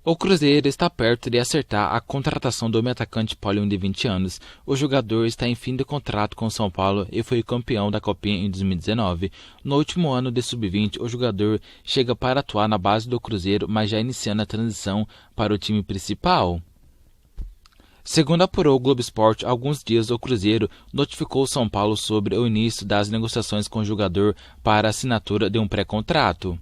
O Cruzeiro está perto de acertar a contratação do meio-atacante Paulinho, de 20 anos. O jogador está em fim de contrato com o São Paulo e foi campeão da Copinha em 2019. No último ano de sub-20, o jogador chega para atuar na base do Cruzeiro, mas já iniciando a transição para o time principal. Segundo apurou o Globo Esporte, há alguns dias o Cruzeiro notificou o São Paulo sobre o início das negociações com o jogador para a assinatura de um pré-contrato.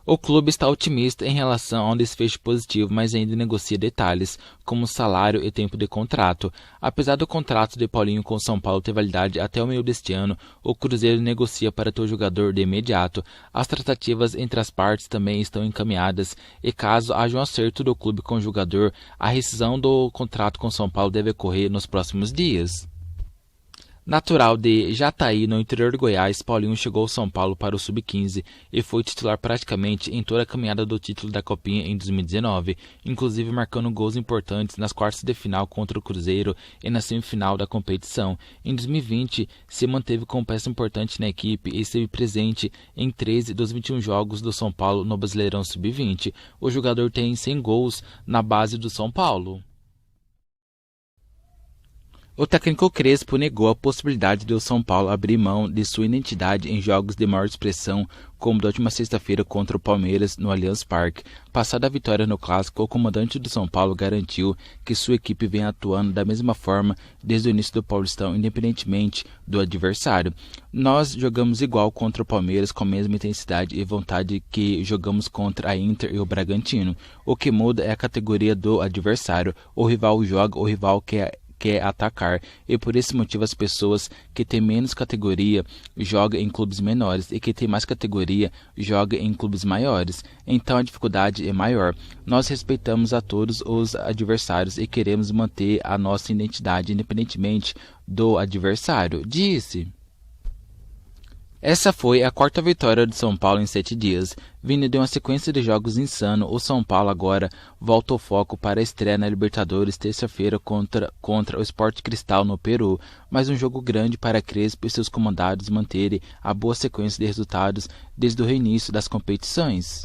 O clube está otimista em relação a um desfecho positivo, mas ainda negocia detalhes, como salário e tempo de contrato. Apesar do contrato de Paulinho com o São Paulo ter validade até o meio deste ano, o Cruzeiro negocia para ter o jogador de imediato. As tratativas entre as partes também estão encaminhadas e, caso haja um acerto do clube com o jogador, a rescisão do contrato com o São Paulo deve ocorrer nos próximos dias. Natural de Jataí, no interior de Goiás, Paulinho chegou ao São Paulo para o Sub-15 e foi titular praticamente em toda a caminhada do título da Copinha em 2019, inclusive marcando gols importantes nas quartas de final contra o Cruzeiro e na semifinal da competição. Em 2020, se manteve como peça importante na equipe e esteve presente em 13 dos 21 jogos do São Paulo no Brasileirão Sub-20. O jogador tem 100 gols na base do São Paulo. O técnico Crespo negou a possibilidade de o São Paulo abrir mão de sua identidade em jogos de maior expressão, como da última sexta-feira contra o Palmeiras no Allianz Parque. Passada a vitória no Clássico, o comandante do São Paulo garantiu que sua equipe vem atuando da mesma forma desde o início do Paulistão, independentemente do adversário. Nós jogamos igual contra o Palmeiras, com a mesma intensidade e vontade que jogamos contra a Inter e o Bragantino. O que muda é a categoria do adversário. O rival joga, o rival quer atacar, e por esse motivo as pessoas que têm menos categoria jogam em clubes menores e que têm mais categoria jogam em clubes maiores, então a dificuldade é maior. Nós respeitamos a todos os adversários e queremos manter a nossa identidade independentemente do adversário, disse. Essa foi a quarta vitória do São Paulo em 7 dias. Vindo de uma sequência de jogos insano, o São Paulo agora volta o foco para a estreia na Libertadores terça-feira contra o Sport Cristal no Peru. Mais um jogo grande para Crespo e seus comandados manterem a boa sequência de resultados desde o reinício das competições.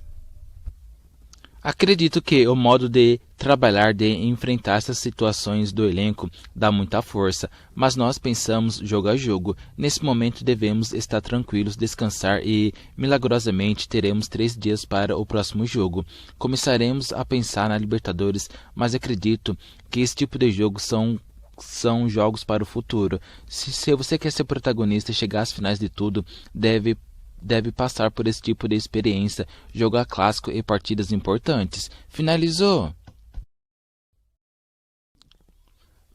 Acredito que o modo de trabalhar, de enfrentar essas situações do elenco, dá muita força, mas nós pensamos jogo a jogo. Nesse momento devemos estar tranquilos, descansar e, milagrosamente, teremos 3 dias para o próximo jogo. Começaremos a pensar na Libertadores, mas acredito que esse tipo de jogo são jogos para o futuro. Se você quer ser protagonista e chegar às finais de tudo, deve passar por esse tipo de experiência, jogar clássico e partidas importantes. Finalizou.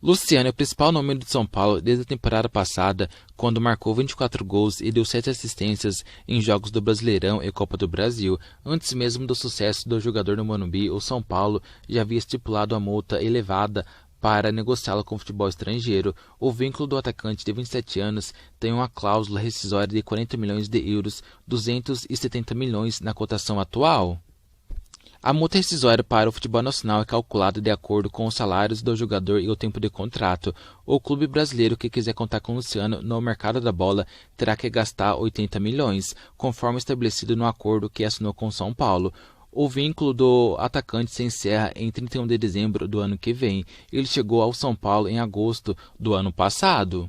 Luciano é o principal nome do São Paulo desde a temporada passada, quando marcou 24 gols e deu 7 assistências em jogos do Brasileirão e Copa do Brasil. Antes mesmo do sucesso do jogador no Morumbi, o São Paulo já havia estipulado a multa elevada para negociá-lo com o futebol estrangeiro. O vínculo do atacante de 27 anos tem uma cláusula rescisória de 40 milhões de euros, 270 milhões na cotação atual. A multa rescisória para o futebol nacional é calculada de acordo com os salários do jogador e o tempo de contrato. O clube brasileiro que quiser contar com Luciano no mercado da bola terá que gastar 80 milhões, conforme estabelecido no acordo que assinou com São Paulo. O vínculo do atacante se encerra em 31 de dezembro do ano que vem. Ele chegou ao São Paulo em agosto do ano passado.